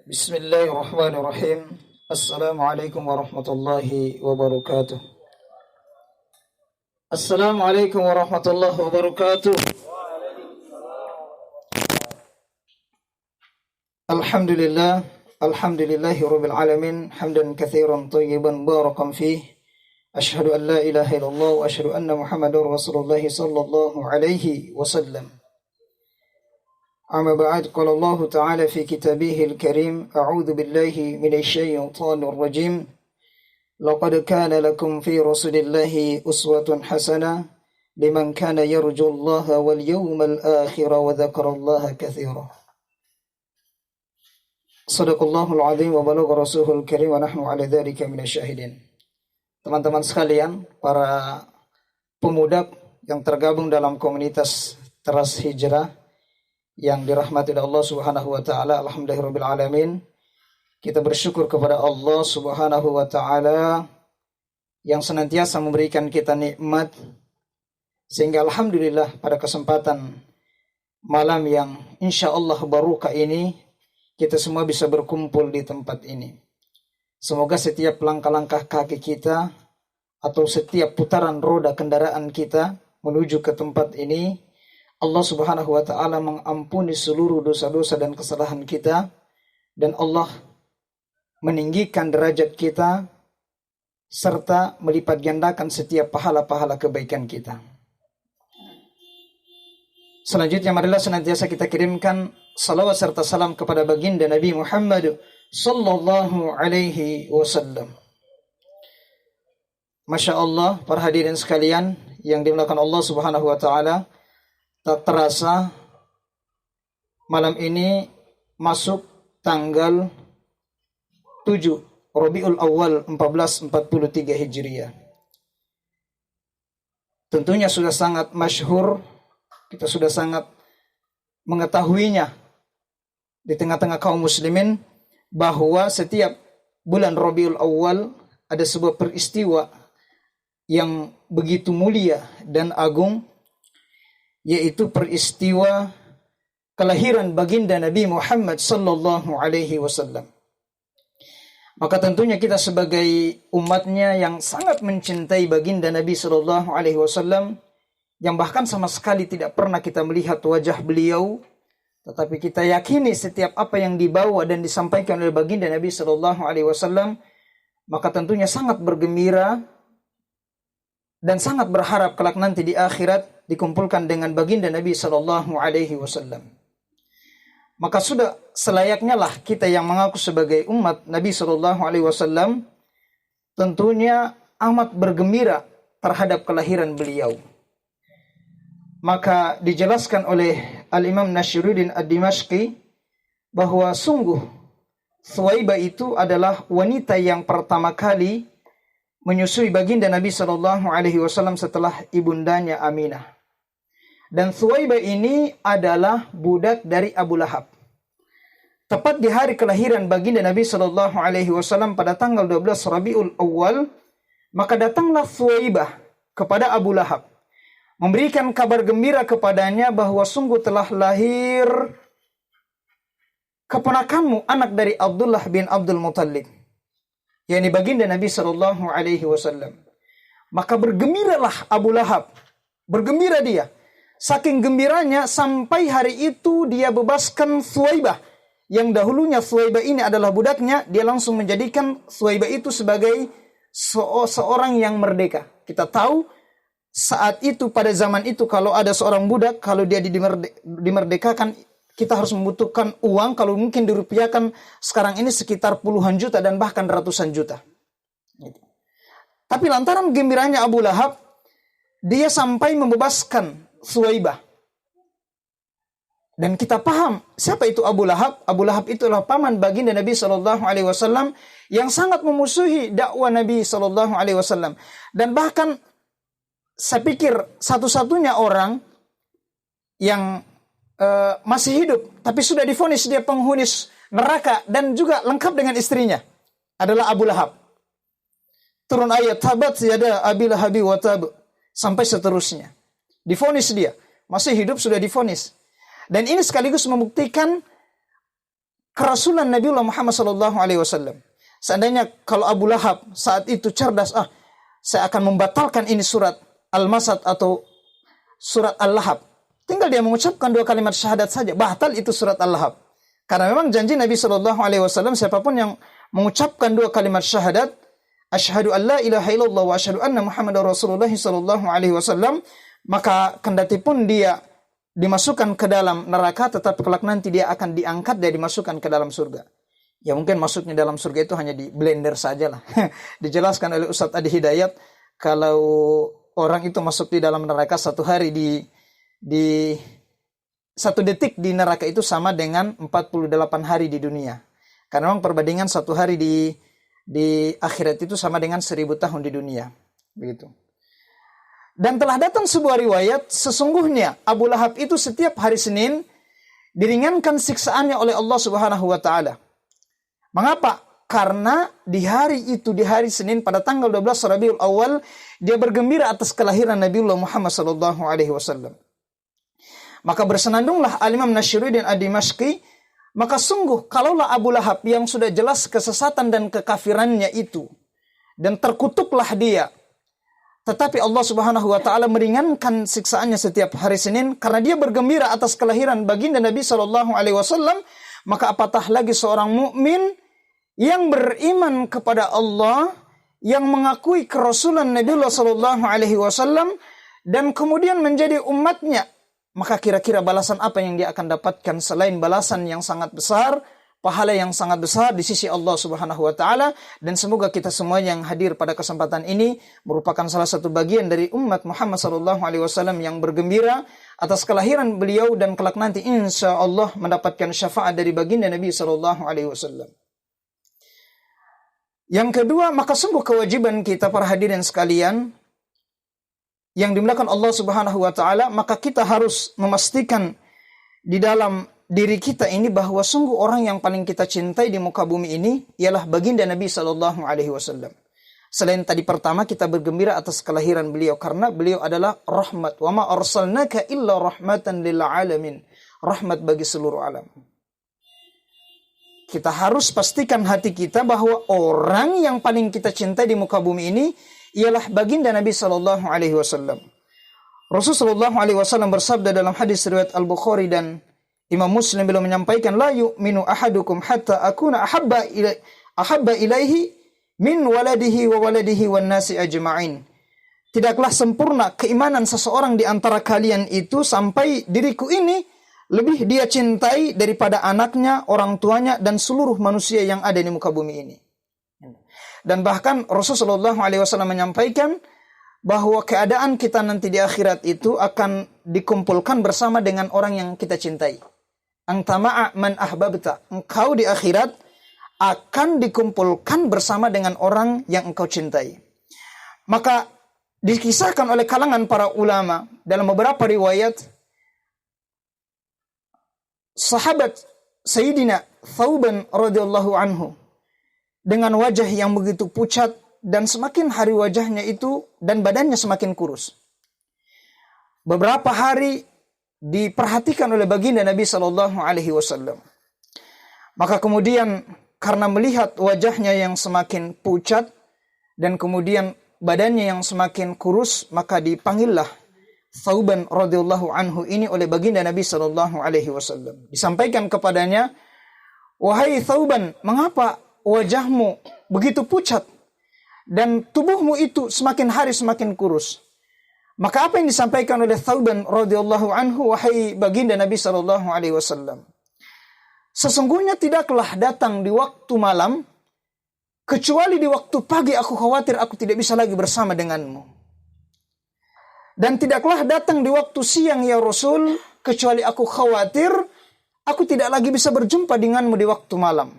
Bismillahirrahmanirrahim. Assalamualaikum warahmatullahi wabarakatuh. Assalamualaikum warahmatullahi wabarakatuh. Alhamdulillah, alhamdulillahi rabbil alamin, hamdan katsiran thayyiban barakan fih. Asyhadu an la ilaha illallah wa asyhadu anna Muhammadar Rasulullah sallallahu alaihi wasallam. أما بعد قال الله تعالى في كتابه الكريم أعوذ بالله من الشيطان الرجيم لقد كان لكم في رسول الله أسوة حسنة لمن كان يرجو الله واليوم الآخر وذكر الله كثيرا صدق الله العظيم وبلغ رسوله الكريم ونحن على ذلك من الشاهدين. Teman-teman sekalian, para pemuda yang tergabung dalam komunitas Teras Hijrah yang dirahmati oleh Allah Subhanahu wa taala, alhamdulillahirabbil alamin. Kita bersyukur kepada Allah Subhanahu wa taala yang senantiasa memberikan kita nikmat, sehingga alhamdulillah pada kesempatan malam yang insyaallah barokah ini kita semua bisa berkumpul di tempat ini. Semoga setiap langkah-langkah kaki kita atau setiap putaran roda kendaraan kita menuju ke tempat ini, Allah Subhanahu wa taala mengampuni seluruh dosa-dosa dan kesalahan kita, dan Allah meninggikan derajat kita serta melipat gandakan setiap pahala-pahala kebaikan kita. Selanjutnya marilah senantiasa kita kirimkan salawat serta salam kepada baginda Nabi Muhammad sallallahu alaihi wasallam. Masya Allah, para hadirin sekalian yang dimuliakan Allah Subhanahu wa taala, tak terasa malam ini masuk tanggal 7 Rabiul Awal 1443 Hijriah. Tentunya sudah sangat masyhur, kita sudah sangat mengetahuinya di tengah-tengah kaum muslimin, bahwa setiap bulan Rabiul Awal ada sebuah peristiwa yang begitu mulia dan agung, yaitu peristiwa kelahiran baginda Nabi Muhammad sallallahu alaihi wasallam. Maka tentunya kita sebagai umatnya yang sangat mencintai baginda Nabi sallallahu alaihi wasallam, yang bahkan sama sekali tidak pernah kita melihat wajah beliau, tetapi kita yakini setiap apa yang dibawa dan disampaikan oleh baginda Nabi sallallahu alaihi wasallam, maka tentunya sangat bergembira dan sangat berharap kelak nanti di akhirat dikumpulkan dengan baginda Nabi sallallahu alaihi wasallam. Maka sudah selayaknya lah kita yang mengaku sebagai umat Nabi sallallahu alaihi wasallam tentunya amat bergembira terhadap kelahiran beliau. Maka dijelaskan oleh Al-Imam Nashiruddin Ad-Dimashqi bahwa sungguh Thuwaibah itu adalah wanita yang pertama kali menyusui baginda Nabi sallallahu alaihi wasallam setelah ibundanya Aminah. Dan Thuwaibah ini adalah budak dari Abu Lahab. Tepat di hari kelahiran baginda Nabi sallallahu alaihi wasallam pada tanggal 12 Rabiul Awal, maka datanglah Thuwaibah kepada Abu Lahab, memberikan kabar gembira kepadanya bahwa sungguh telah lahir keponakanmu, anak dari Abdullah bin Abdul Muttalib, yakni baginda Nabi sallallahu alaihi wasallam. Maka bergembiralah Abu Lahab, bergembira dia. Saking gembiranya sampai hari itu dia bebaskan Thuwaibah, yang dahulunya Thuwaibah ini adalah budaknya, dia langsung menjadikan Thuwaibah itu sebagai seorang yang merdeka. Kita tahu saat itu, pada zaman itu, kalau ada seorang budak, kalau dia dimerdekakan, kita harus membutuhkan uang, kalau mungkin dirupiahkan sekarang ini sekitar puluhan juta dan bahkan ratusan juta. Tapi lantaran gembiranya Abu Lahab, dia sampai membebaskan Thuwaibah. Dan kita paham siapa itu Abu Lahab. Abu Lahab itu adalah paman baginda Nabi sallallahu alaihi wasallam yang sangat memusuhi dakwah Nabi sallallahu alaihi wasallam. Dan bahkan saya pikir satu-satunya orang yang masih hidup tapi sudah divonis dia penghuni neraka dan juga lengkap dengan istrinya adalah Abu Lahab. Turun ayat tabat yada Abi Lahabi wa tab sampai seterusnya. Divonis dia masih hidup, sudah divonis. Dan ini sekaligus membuktikan kerasulan Nabiullah Muhammad sallallahu alaihi wasallam. Seandainya kalau Abu Lahab saat itu cerdas, saya akan membatalkan ini surat Al-Masad atau surat Al-Lahab. Tinggal dia mengucapkan 2 kalimat syahadat saja, batal itu surat Al-Lahab. Karena memang janji Nabi sallallahu alaihi wasallam, siapapun yang mengucapkan 2 kalimat syahadat, asyhadu an la ilaha illallah wa asyhadu anna Muhammadar Rasulullah sallallahu alaihi wasallam, maka kendati pun dia dimasukkan ke dalam neraka, tetapi kelak nanti dia akan diangkat dan dimasukkan ke dalam surga. Ya mungkin masuknya dalam surga itu hanya di blender sajalah. Dijelaskan oleh Ustaz Adi Hidayat, kalau orang itu masuk di dalam neraka 1 hari di 1 detik di neraka itu sama dengan 48 hari di dunia. Karena memang perbandingan 1 hari di akhirat itu sama dengan 1000 tahun di dunia. Begitu. Dan telah datang sebuah riwayat, sesungguhnya Abu Lahab itu setiap hari Senin diringankan siksaannya oleh Allah Subhanahu wa taala. Mengapa? Karena di hari itu, di hari Senin pada tanggal 12 Rabiul Awal, dia bergembira atas kelahiran Nabiullah Muhammad sallallahu alaihi wasallam. Maka bersenandunglah Al-Imam Nashiruddin Ad-Dimashqi, maka sungguh kalaulah Abu Lahab yang sudah jelas kesesatan dan kekafirannya itu, dan terkutuklah dia, tetapi Allah Subhanahu wa taala meringankan siksaannya setiap hari Senin karena dia bergembira atas kelahiran baginda Nabi sallallahu alaihi wasallam, maka apatah lagi seorang mukmin yang beriman kepada Allah, yang mengakui kerasulan Nabiullah sallallahu alaihi wasallam dan kemudian menjadi umatnya, maka kira-kira balasan apa yang dia akan dapatkan selain balasan yang sangat besar, pahala yang sangat besar di sisi Allah Subhanahu wa taala. Dan semoga kita semua yang hadir pada kesempatan ini merupakan salah satu bagian dari umat Muhammad sallallahu alaihi wasallam yang bergembira atas kelahiran beliau dan kelak nanti insyaallah mendapatkan syafaat dari baginda Nabi sallallahu alaihi wasallam. Yang kedua, maka sungguh kewajiban kita para hadirin sekalian yang dimuliakan Allah Subhanahu wa taala, maka kita harus memastikan di dalam diri kita ini bahwa sungguh orang yang paling kita cintai di muka bumi ini ialah baginda Nabi sallallahu alaihi wasallam. Selain tadi pertama kita bergembira atas kelahiran beliau karena beliau adalah rahmat. Wa ma arsalnaka illa rahmatan lil alamin. Rahmat bagi seluruh alam. Kita harus pastikan hati kita bahwa orang yang paling kita cintai di muka bumi ini ialah baginda Nabi sallallahu alaihi wasallam. Rasulullah sallallahu alaihi wasallam bersabda dalam hadis riwayat Al-Bukhari dan Imam Muslim, beliau menyampaikan, la yu'minu ahadukum hatta akuna ahabba ilaihi min waladihi wa waladihi wan nasi ajma'in. Tidaklah sempurna keimanan seseorang di antara kalian itu sampai diriku ini lebih dia cintai daripada anaknya, orang tuanya, dan seluruh manusia yang ada di muka bumi ini. Dan bahkan Rasulullah SAW menyampaikan bahwa keadaan kita nanti di akhirat itu akan dikumpulkan bersama dengan orang yang kita cintai. Anta ma'a man ahbabta. Engkau di akhirat akan dikumpulkan bersama dengan orang yang engkau cintai. Maka dikisahkan oleh kalangan para ulama dalam beberapa riwayat, sahabat Sayyidina Thauban radhiyallahu anhu dengan wajah yang begitu pucat dan semakin hari wajahnya itu dan badannya semakin kurus. Beberapa hari diperhatikan oleh baginda Nabi sallallahu alaihi wasallam. Maka kemudian karena melihat wajahnya yang semakin pucat dan kemudian badannya yang semakin kurus, maka dipanggillah Thauban radhiyallahu anhu ini oleh baginda Nabi sallallahu alaihi wasallam. Disampaikan kepadanya, "Wahai Thauban, mengapa wajahmu begitu pucat dan tubuhmu itu semakin hari semakin kurus?" Maka apa yang disampaikan oleh Thauban radhiyallahu anhu, "Wahai baginda Nabi sallallahu alaihi wasallam, sesungguhnya tidaklah datang di waktu malam kecuali di waktu pagi aku khawatir aku tidak bisa lagi bersama denganmu. Dan tidaklah datang di waktu siang ya Rasul, kecuali aku khawatir aku tidak lagi bisa berjumpa denganmu di waktu malam.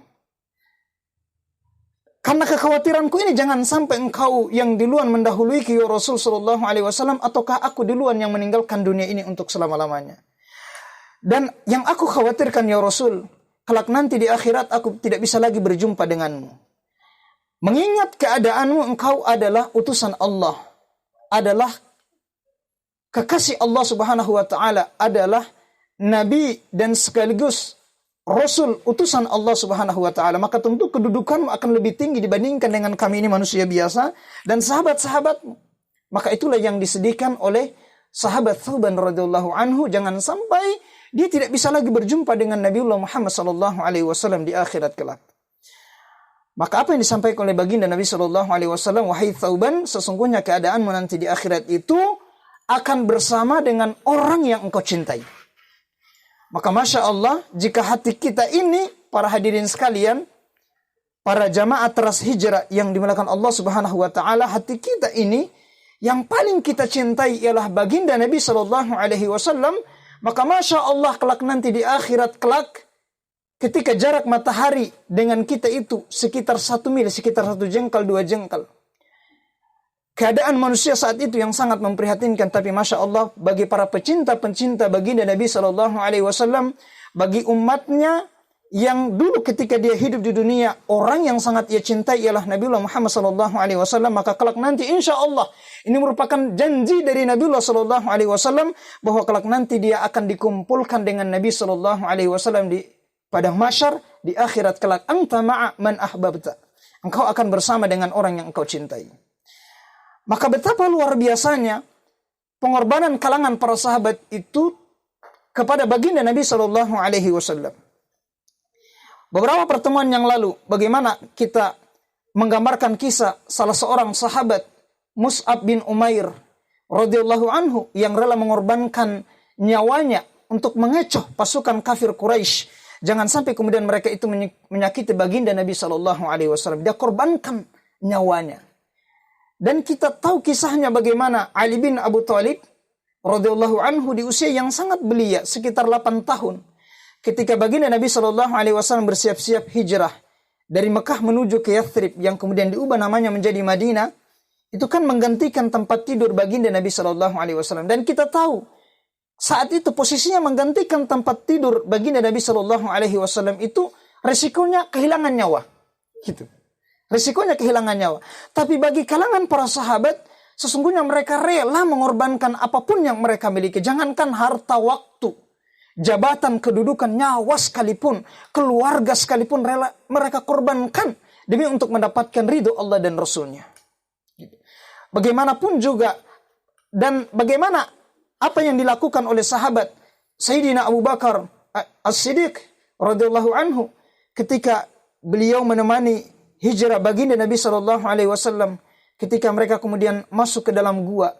Karena kekhawatiranku ini jangan sampai engkau yang duluan mendahului ya Rasul sallallahu alaihi wasallam, ataukah aku duluan yang meninggalkan dunia ini untuk selama-lamanya. Dan yang aku khawatirkan ya Rasul, kelak nanti di akhirat aku tidak bisa lagi berjumpa denganmu. Mengingat keadaanmu, engkau adalah utusan Allah, adalah kekasih Allah Subhanahu wa taala, adalah nabi dan sekaligus Rasul utusan Allah Subhanahu wa taala, maka tentu kedudukanmu akan lebih tinggi dibandingkan dengan kami ini manusia biasa dan sahabat-sahabatmu. Maka itulah yang disediakan oleh sahabat Thauban radhiyallahu anhu, jangan sampai dia tidak bisa lagi berjumpa dengan Nabiullah Muhammad sallallahu alaihi wasallam di akhirat kelak. Maka apa yang disampaikan oleh baginda Nabi sallallahu alaihi wasallam, wahai Thauban, sesungguhnya keadaanmu nanti di akhirat itu akan bersama dengan orang yang engkau cintai. Maka Masya Allah, jika hati kita ini, para hadirin sekalian, para jamaah teras hijrah yang dimuliakan Allah Subhanahu wa taala, hati kita ini yang paling kita cintai ialah baginda Nabi sallallahu alaihi wasallam, maka Masya Allah kelak nanti di akhirat kelak, ketika jarak matahari dengan kita itu sekitar 1 mil, sekitar 1 jengkal, 2 jengkal. Keadaan manusia saat itu yang sangat memprihatinkan, tapi Masya Allah bagi para pecinta-pencinta baginda Nabi Sallallahu Alaihi Wasallam, bagi umatnya yang dulu ketika dia hidup di dunia, orang yang sangat ia cintai ialah Nabiullah Muhammad Sallallahu Alaihi Wasallam, maka kelak nanti insya Allah ini merupakan janji dari Nabiullah Sallallahu Alaihi Wasallam bahwa kelak nanti dia akan dikumpulkan dengan Nabi Sallallahu Alaihi Wasallam di padang mahsyar di akhirat kelak. Anta ma'a man ahbabta, engkau akan bersama dengan orang yang engkau cintai. Maka betapa luar biasanya pengorbanan kalangan para sahabat itu kepada baginda Nabi Sallallahu Alaihi Wasallam. Beberapa pertemuan yang lalu, bagaimana kita menggambarkan kisah salah seorang sahabat, Mus'ab bin Umair radhiyallahu anhu, yang rela mengorbankan nyawanya untuk mengecoh pasukan kafir Quraisy. Jangan sampai kemudian mereka itu menyakiti baginda Nabi Sallallahu Alaihi Wasallam. Dia korbankan nyawanya. Dan kita tahu kisahnya bagaimana Ali bin Abu Thalib radhiyallahu anhu di usia yang sangat belia, sekitar 8 tahun. Ketika baginda Nabi Shallallahu Alaihi Wasallam bersiap-siap hijrah dari Mekah menuju ke Yathrib yang kemudian diubah namanya menjadi Madinah, itu kan menggantikan tempat tidur baginda Nabi Shallallahu Alaihi Wasallam. Dan kita tahu saat itu posisinya menggantikan tempat tidur baginda Nabi Shallallahu Alaihi Wasallam itu resikonya kehilangan nyawa, gitu. Risikonya kehilangan nyawa. Tapi bagi kalangan para sahabat, sesungguhnya mereka rela mengorbankan apapun yang mereka miliki. Jangankan harta, waktu, jabatan, kedudukan, nyawa sekalipun, keluarga sekalipun rela mereka korbankan demi untuk mendapatkan ridho Allah dan Rasulnya. Bagaimanapun juga, dan bagaimana apa yang dilakukan oleh sahabat Sayyidina Abu Bakar As-Siddiq radhiyallahu anhu ketika beliau menemani hijrah baginda Nabi Shallallahu Alaihi Wasallam, ketika mereka kemudian masuk ke dalam gua,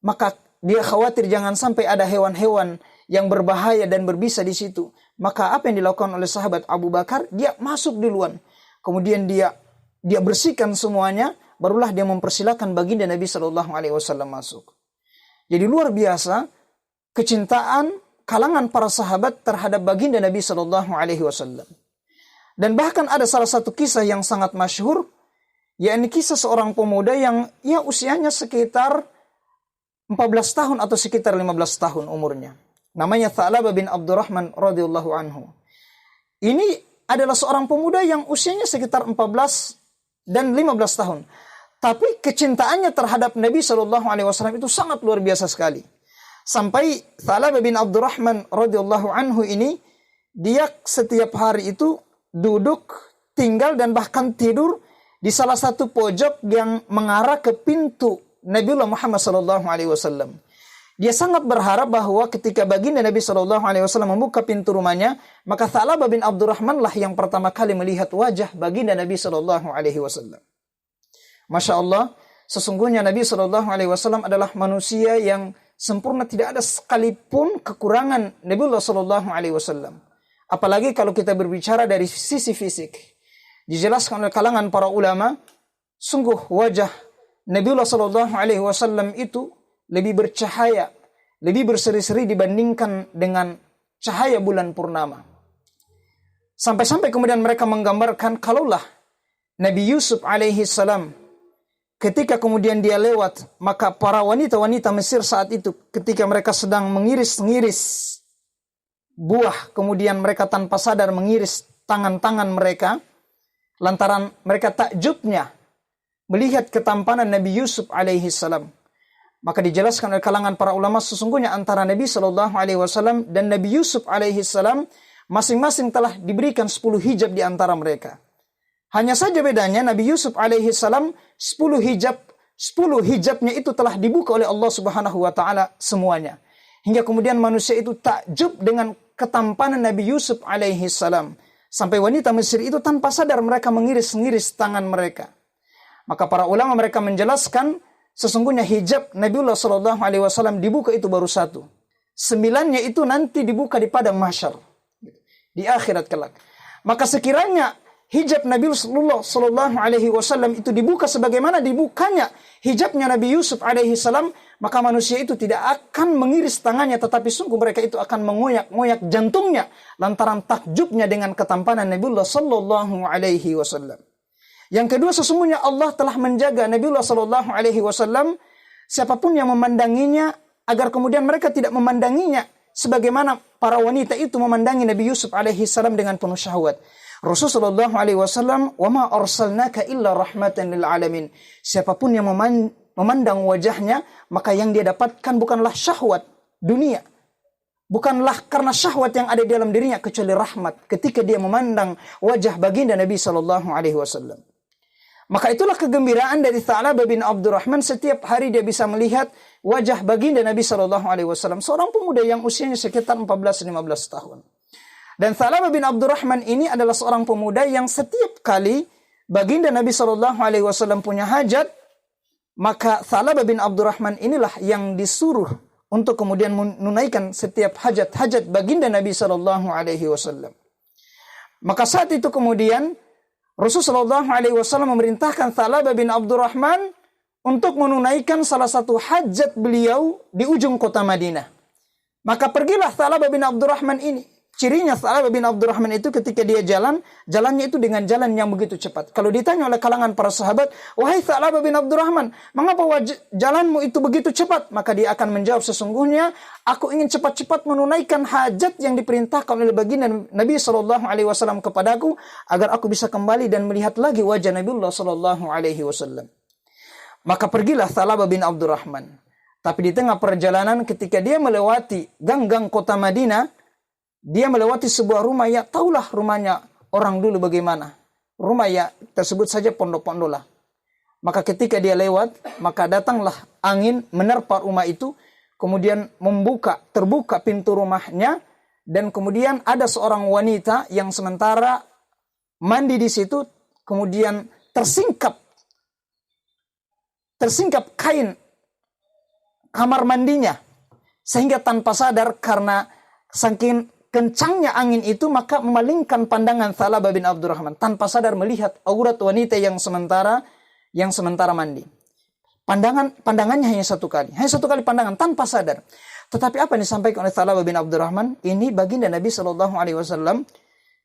maka dia khawatir jangan sampai ada hewan-hewan yang berbahaya dan berbisa di situ. Maka apa yang dilakukan oleh sahabat Abu Bakar? Dia masuk duluan, kemudian dia bersihkan semuanya, barulah dia mempersilakan baginda Nabi Shallallahu Alaihi Wasallam masuk. Jadi luar biasa kecintaan kalangan para sahabat terhadap baginda Nabi Shallallahu Alaihi Wasallam. Dan bahkan ada salah satu kisah yang sangat masyhur, yakni kisah seorang pemuda yang usianya sekitar 14 tahun atau sekitar 15 tahun umurnya. Namanya Tha'labah bin Abdurrahman radhiyallahu anhu. Ini adalah seorang pemuda yang usianya sekitar 14 dan 15 tahun. Tapi kecintaannya terhadap Nabi Shallallahu Alaihi Wasallam itu sangat luar biasa sekali. Sampai Tha'labah bin Abdurrahman radhiyallahu anhu ini, dia setiap hari itu duduk, tinggal, dan bahkan tidur di salah satu pojok yang mengarah ke pintu Nabiullah Muhammad SAW. Dia sangat berharap bahwa ketika baginda Nabi SAW membuka pintu rumahnya, maka Tha'labah bin Abdurrahman lah yang pertama kali melihat wajah baginda Nabi SAW. Masya Allah, sesungguhnya Nabi SAW adalah manusia yang sempurna, tidak ada sekalipun kekurangan Nabiullah SAW. Apalagi kalau kita berbicara dari sisi fisik. Dijelaskan oleh kalangan para ulama, sungguh wajah Nabiullah SAW itu lebih bercahaya, lebih berseri-seri dibandingkan dengan cahaya bulan purnama. Sampai-sampai kemudian mereka menggambarkan kalaulah Nabi Yusuf alaihissalam ketika kemudian dia lewat, maka para wanita-wanita Mesir saat itu ketika mereka sedang mengiris-ngiris buah, kemudian mereka tanpa sadar mengiris tangan-tangan mereka, lantaran mereka takjubnya melihat ketampanan Nabi Yusuf alaihissalam. Maka dijelaskan oleh kalangan para ulama, sesungguhnya antara Nabi SAW dan Nabi Yusuf alaihissalam masing-masing telah diberikan 10 hijab di antara mereka. Hanya saja bedanya Nabi Yusuf alaihi salam 10 hijabnya itu telah dibuka oleh Allah Subhanahu wa taala semuanya. Hingga kemudian manusia itu takjub dengan ketampanan Nabi Yusuf alaihi salam. Sampai wanita Mesir itu tanpa sadar mereka mengiris-ngiris tangan mereka. Maka para ulama mereka menjelaskan sesungguhnya hijab Nabiullah sallallahu alaihi wasallam dibuka itu baru 1. 9-nya itu nanti dibuka di padang mahsyar. Di akhirat kelak. Maka sekiranya hijab Nabi sallallahu alaihi wasallam itu dibuka sebagaimana dibukanya hijabnya Nabi Yusuf alaihi salam, maka manusia itu tidak akan mengiris tangannya, tetapi sungguh mereka itu akan mengoyak-ngoyak jantungnya lantaran takjubnya dengan ketampanan Nabiullah sallallahu alaihi wasallam. Yang kedua, sesungguhnya Allah telah menjaga Nabiullah sallallahu alaihi wasallam, siapapun yang memandanginya agar kemudian mereka tidak memandanginya sebagaimana para wanita itu memandangi Nabi Yusuf alaihi salam dengan penuh syahwat. Rasulullah sallallahu alaihi wasallam, "Wa ma arsalnaka illa rahmatan lil alamin." Siapapun yang memandang wajahnya, maka yang dia dapatkan bukanlah syahwat dunia. Bukanlah karena syahwat yang ada di dalam dirinya, kecuali rahmat ketika dia memandang wajah baginda Nabi sallallahu alaihi wasallam. Maka itulah kegembiraan dari Tha'labah bin Abdurrahman, setiap hari dia bisa melihat wajah baginda Nabi sallallahu alaihi wasallam, seorang pemuda yang usianya sekitar 14-15 tahun. Dan Tha'labah bin Abdurrahman ini adalah seorang pemuda yang setiap kali baginda Nabi sallallahu alaihi wasallam punya hajat, maka Tha'labah bin Abdurrahman inilah yang disuruh untuk kemudian menunaikan setiap hajat-hajat baginda Nabi sallallahu alaihi wasallam. Maka saat itu kemudian Rasulullah sallallahu alaihi wasallam memerintahkan Tha'labah bin Abdurrahman untuk menunaikan salah satu hajat beliau di ujung kota Madinah. Maka pergilah Tha'labah bin Abdurrahman ini. Cirinya Tha'labah bin Abdurrahman itu ketika dia jalannya itu dengan jalan yang begitu cepat. Kalau ditanya oleh kalangan para sahabat, "Wahai Tha'labah bin Abdurrahman, mengapa jalanmu itu begitu cepat?" Maka dia akan menjawab, "Sesungguhnya aku ingin cepat-cepat menunaikan hajat yang diperintahkan oleh baginda Nabi sallallahu alaihi wasallam kepadaku agar aku bisa kembali dan melihat lagi wajah Nabiullah sallallahu alaihi wasallam." Maka pergilah Tha'labah bin Abdurrahman. Tapi di tengah perjalanan ketika dia melewati gang-gang kota Madinah, dia melewati sebuah rumah, ya taulah rumahnya orang dulu bagaimana. Rumah ya tersebut saja pondok-pondok lah. Maka ketika dia lewat, maka datanglah angin menerpa rumah itu, kemudian terbuka pintu rumahnya, dan kemudian ada seorang wanita yang sementara mandi di situ, kemudian tersingkap kain kamar mandinya, sehingga tanpa sadar karena saking kencangnya angin itu, maka memalingkan pandangan Tha'labah bin Abdurrahman tanpa sadar melihat aurat wanita yang sementara mandi. Pandangannya hanya satu kali pandangan tanpa sadar. Tetapi apa yang disampaikan oleh Tha'labah bin Abdurrahman? Ini baginda Nabi sallallahu alaihi wasallam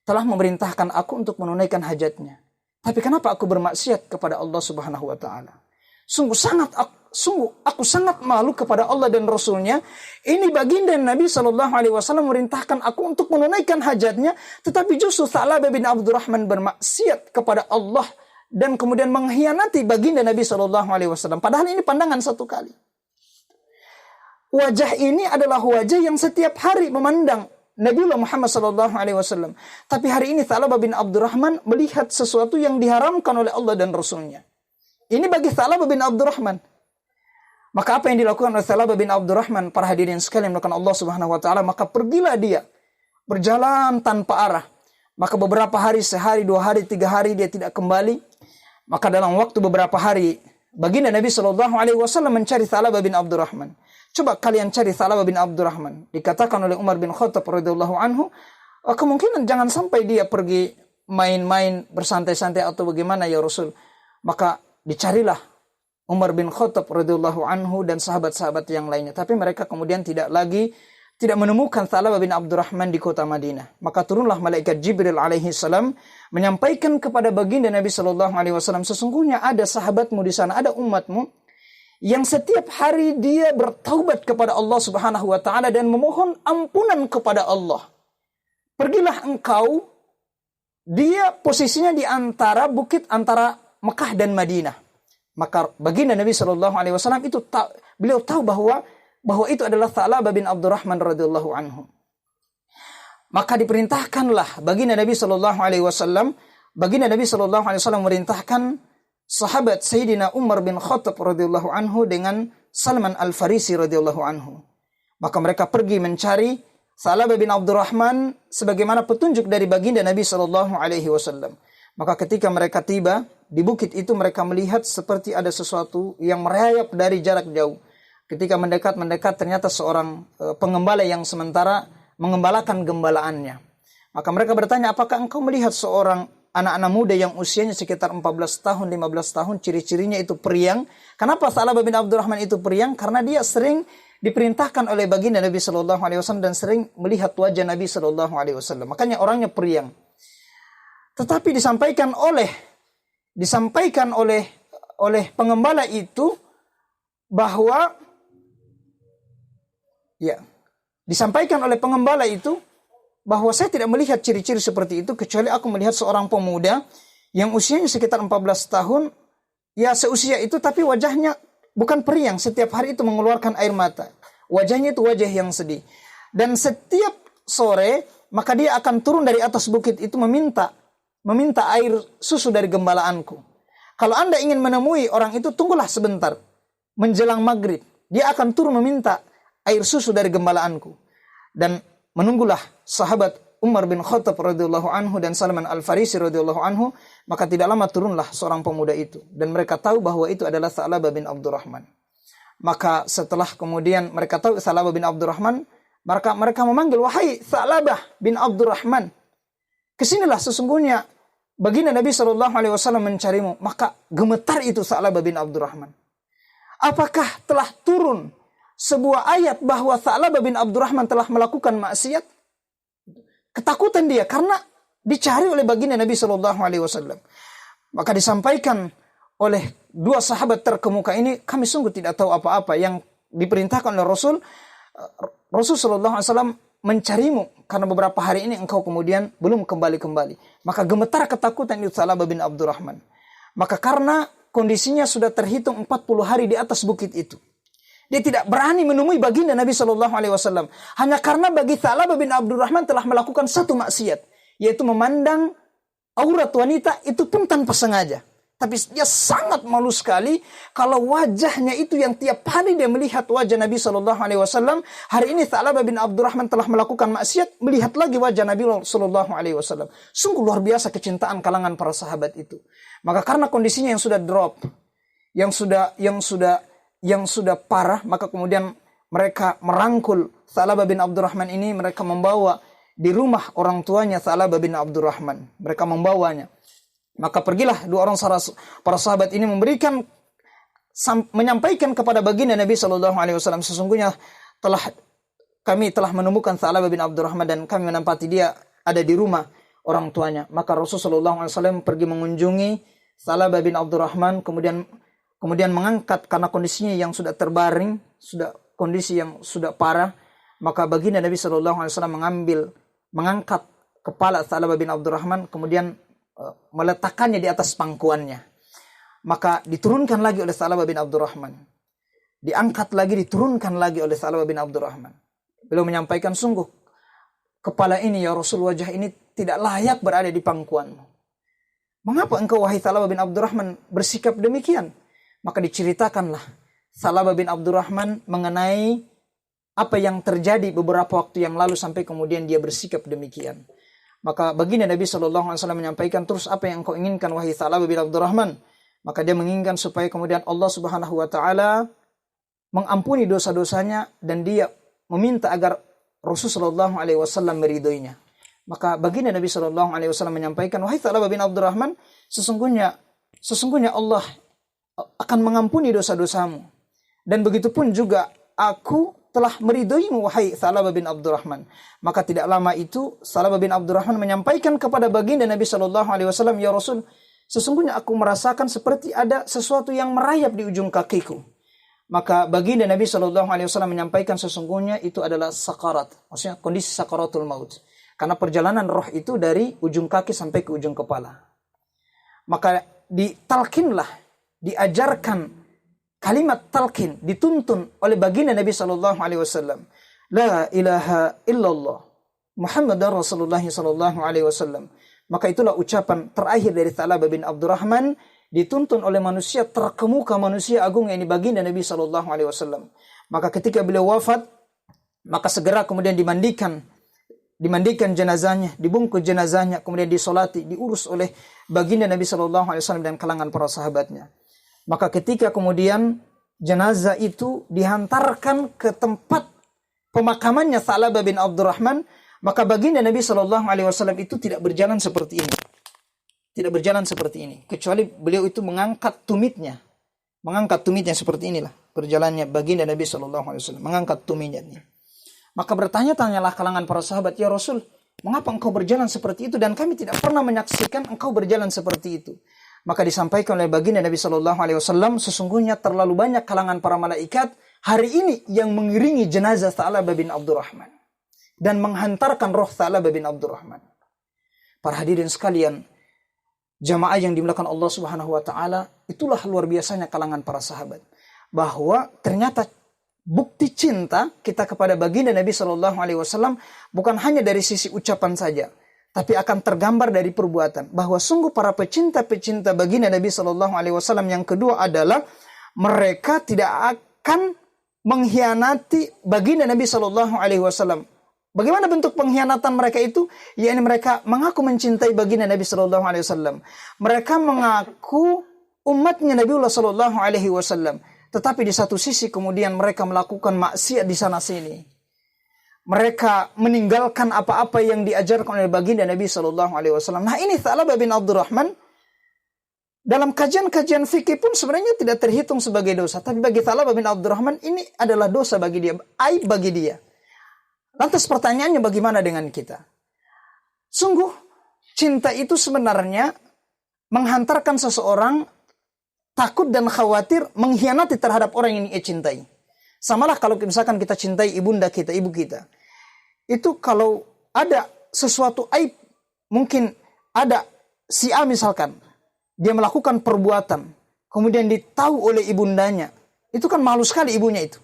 telah memerintahkan aku untuk menunaikan hajatnya. Tapi kenapa aku bermaksiat kepada Allah Subhanahu wa taala? Sungguh aku sangat malu kepada Allah dan Rasulnya. Ini baginda Nabi sallallahu alaihi wasallam memerintahkan aku untuk menunaikan hajatnya, tetapi justru Tha'labah bin Abdurrahman bermaksiat kepada Allah dan kemudian mengkhianati baginda Nabi sallallahu alaihi wasallam. Padahal ini pandangan satu kali. Wajah ini adalah wajah yang setiap hari memandang Nabiullah Muhammad sallallahu alaihi wasallam. Tapi hari ini Tha'labah bin Abdurrahman melihat sesuatu yang diharamkan oleh Allah dan Rasulnya. Ini bagi Tha'labah bin Abdurrahman. Maka apa yang dilakukan oleh Tha'labah bin Abdurrahman, para hadirin sekalian melakukan Allah Subhanahu wa taala, maka pergilah dia berjalan tanpa arah. Maka beberapa hari, sehari, 2 hari, 3 hari dia tidak kembali. Maka dalam waktu beberapa hari, baginda Nabi sallallahu alaihi wasallam mencari Tha'labah bin Abdurrahman. Coba kalian cari Tha'labah bin Abdurrahman. Dikatakan oleh Umar bin Khattab radhiyallahu anhu, kemungkinan jangan sampai dia pergi main-main bersantai-santai atau bagaimana ya Rasul. Maka dicarilah Umar bin Khattab radhiyallahu anhu dan sahabat-sahabat yang lainnya. Tapi mereka kemudian tidak menemukan Tha'labah bin Abdurrahman di kota Madinah. Maka turunlah malaikat Jibril alaihi salam menyampaikan kepada baginda Nabi sallallahu alaihi wasallam, sesungguhnya ada sahabatmu di sana, ada umatmu yang setiap hari dia bertaubat kepada Allah Subhanahu wa taala dan memohon ampunan kepada Allah. Pergilah engkau, dia posisinya di antara bukit antara Mekah dan Madinah. Maka baginda Nabi sallallahu alaihi wasallam itu beliau tahu bahwa itu adalah Tha'labah bin Abdurrahman radhiyallahu anhu. Maka diperintahkanlah baginda Nabi Shallallahu Alaihi Wasallam, merintahkan sahabat Sayyidina Umar bin Khattab radhiyallahu anhu dengan Salman Al-Farisi radhiyallahu anhu. Maka mereka pergi mencari Thalabah bin Abdurrahman sebagaimana petunjuk dari baginda Nabi Shallallahu Alaihi Wasallam. Maka ketika mereka tiba di bukit itu, mereka melihat seperti ada sesuatu yang merayap dari jarak jauh. Ketika mendekat ternyata seorang pengembala yang sementara mengembalakan gembalaannya. Maka mereka bertanya, apakah engkau melihat seorang anak-anak muda yang usianya sekitar 14 tahun, 15 tahun, ciri-cirinya itu periang? Kenapa Thalabah bin Abdurrahman itu periang? Karena dia sering diperintahkan oleh baginda Nabi Shallallahu Alaihi Wasallam dan sering melihat wajah Nabi Shallallahu Alaihi Wasallam. Makanya orangnya periang. Tetapi disampaikan oleh pengembala itu bahwa saya tidak melihat ciri-ciri seperti itu, kecuali aku melihat seorang pemuda yang usianya sekitar 14 tahun, ya seusia itu, tapi wajahnya bukan periang, setiap hari itu mengeluarkan air mata. Wajahnya itu wajah yang sedih. Dan setiap sore, maka dia akan turun dari atas bukit itu meminta air susu dari gembalaanku. Kalau Anda ingin menemui orang itu, tunggulah sebentar. Menjelang maghrib, dia akan turun meminta air susu dari gembalaanku. Dan menunggulah sahabat Umar bin Khattab radhiyallahu anhu dan Salman Al-Farisi radhiyallahu anhu, maka tidak lama turunlah seorang pemuda itu, dan mereka tahu bahwa itu adalah Thalabah bin Abdurrahman. Maka setelah kemudian mereka tahu Thalabah bin Abdurrahman, maka mereka memanggil, wahai Thalabah bin Abdurrahman, kesinilah, sesungguhnya baginda Nabi Shallallahu Alaihi Wasallam mencarimu. Maka gemetar itu Thalabah bin Abdurrahman. Apakah telah turun sebuah ayat bahwa Thalabah bin Abdurrahman telah melakukan maksiat? Ketakutan dia karena dicari oleh baginda Nabi Shallallahu Alaihi Wasallam. Maka disampaikan oleh dua sahabat terkemuka ini, kami sungguh tidak tahu apa-apa yang diperintahkan oleh Rasul Shallallahu Alaihi Wasallam mencarimu karena beberapa hari ini engkau kemudian belum kembali. Maka gemetar ketakutan itu Thalabah bin Abdurrahman. Maka karena kondisinya sudah terhitung 40 hari di atas bukit itu, dia tidak berani menemui baginda Nabi Shallallahu Alaihi Wasallam. Hanya karena bagi Thalabah bin Abdurrahman telah melakukan satu maksiat, yaitu memandang aurat wanita, itu pun tanpa sengaja. Tapi dia sangat malu sekali kalau wajahnya itu yang tiap hari dia melihat wajah Nabi Shallallahu Alaihi Wasallam. Hari ini Thalabah bin Abdurrahman telah melakukan maksiat, melihat lagi wajah Nabi Shallallahu Alaihi Wasallam. Sungguh luar biasa kecintaan kalangan para sahabat itu. Maka karena kondisinya yang sudah drop, yang sudah parah, maka kemudian mereka merangkul Thalabah bin Abdurrahman ini, mereka membawa di rumah orang tuanya Thalabah bin Abdurrahman. Mereka membawanya. Maka pergilah dua orang para sahabat ini menyampaikan kepada baginda Nabi Shallallahu Alaihi Wasallam, sesungguhnya kami telah menemukan Thalabah bin Abdurrahman dan kami menempati dia ada di rumah orang tuanya. Maka Rasulullah SAW pergi mengunjungi Thalabah bin Abdurrahman, kemudian mengangkat karena kondisinya yang sudah terbaring, kondisi yang sudah parah. Maka baginda Nabi Shallallahu Alaihi Wasallam mengangkat kepala Thalabah bin Abdurrahman, kemudian meletakkannya di atas pangkuannya. Maka diturunkan lagi oleh Thalabah bin Abdurrahman. Diangkat lagi, diturunkan lagi oleh Thalabah bin Abdurrahman. Beliau menyampaikan, sungguh kepala ini ya Rasul, wajah ini tidak layak berada di pangkuanmu. Mengapa engkau wahai Thalabah bin Abdurrahman bersikap demikian? Maka diceritakanlah Thalabah bin Abdurrahman mengenai apa yang terjadi beberapa waktu yang lalu sampai kemudian dia bersikap demikian. Maka baginda Nabi Shallallahu Alaihi Wasallam menyampaikan, terus apa yang engkau inginkan wahai Thalabah bin Abdurrahman? Maka dia menginginkan supaya kemudian Allah Subhanahu Wa Taala mengampuni dosa-dosanya dan dia meminta agar Rasulullah Shallallahu Alaihi Wasallam meridhoinya. Maka baginda Nabi Shallallahu Alaihi Wasallam menyampaikan, wahai Thalabah bin Abdurrahman, sesungguhnya Allah akan mengampuni dosa-dosamu. Dan begitu pun juga aku telah meridhoimu wahai Thalabah bin Abdurrahman. Maka tidak lama itu Thalabah bin Abdurrahman menyampaikan kepada baginda Nabi Shallallahu Alaihi Wasallam, ya Rasul, sesungguhnya aku merasakan seperti ada sesuatu yang merayap di ujung kakiku. Maka baginda Nabi Shallallahu Alaihi Wasallam menyampaikan, sesungguhnya itu adalah sakarat, maksudnya kondisi sakaratul maut. Karena perjalanan roh itu dari ujung kaki sampai ke ujung kepala. Maka ditalkinlah, diajarkan kalimat talqin, dituntun oleh baginda Nabi Shallallahu Alaihi Wasallam, la ilaha illallah Muhammadar Rasulullah sallallahu alaihi wasallam. Maka itulah ucapan terakhir dari Tha'labah bin Abdurrahman, dituntun oleh manusia terkemuka, manusia agung, yang baginda Nabi sallallahu alaihi wasallam. Maka ketika beliau wafat, maka segera kemudian dimandikan jenazahnya, dibungkus jenazahnya, kemudian disolati, diurus oleh baginda Nabi sallallahu alaihi wasallam dan kalangan para sahabatnya. Maka ketika kemudian jenazah itu dihantarkan ke tempat pemakamannya Tha'labah bin Abdurrahman, maka baginda Nabi sallallahu alaihi wasallam itu tidak berjalan seperti ini. Tidak berjalan seperti ini, kecuali beliau itu mengangkat tumitnya. Mengangkat tumitnya seperti inilah berjalannya baginda Nabi sallallahu alaihi wasallam, mengangkat tumitnya. Maka bertanya-tanyalah kalangan para sahabat, "Ya Rasul, mengapa engkau berjalan seperti itu dan kami tidak pernah menyaksikan engkau berjalan seperti itu?" Maka disampaikan oleh baginda Nabi sallallahu alaihi wasallam, "Sesungguhnya terlalu banyak kalangan para malaikat hari ini yang mengiringi jenazah Tha'labah bin Abdurrahman dan menghantarkan roh Tha'labah bin Abdurrahman." Para hadirin sekalian, jamaah yang dimuliakan Allah Subhanahu wa taala, itulah luar biasanya kalangan para sahabat, bahwa ternyata bukti cinta kita kepada baginda Nabi sallallahu alaihi wasallam bukan hanya dari sisi ucapan saja, tapi akan tergambar dari perbuatan, bahwa sungguh para pecinta-pecinta baginda Nabi sallallahu alaihi wasallam yang kedua adalah mereka tidak akan mengkhianati baginda Nabi sallallahu alaihi wasallam. Bagaimana bentuk pengkhianatan mereka itu? Yakni mereka mengaku mencintai baginda Nabi sallallahu alaihi wasallam. Mereka mengaku umatnya Nabiullah sallallahu alaihi wasallam, tetapi di satu sisi kemudian mereka melakukan maksiat di sana sini. Mereka meninggalkan apa-apa yang diajarkan oleh baginda Nabi sallallahu alaihi wasallam. Nah, ini Tha'labah bin Abdurrahman dalam kajian-kajian fikih pun sebenarnya tidak terhitung sebagai dosa, tapi bagi Tha'labah bin Abdurrahman ini adalah dosa bagi dia, aib bagi dia. Lantas pertanyaannya, bagaimana dengan kita? Sungguh cinta itu sebenarnya menghantarkan seseorang takut dan khawatir mengkhianati terhadap orang yang ia cintai. Samalah kalau misalkan kita cintai ibunda kita, ibu kita. Itu kalau ada sesuatu aib, mungkin ada si A misalkan, dia melakukan perbuatan, kemudian ditahu oleh ibundanya, itu kan malu sekali ibunya itu.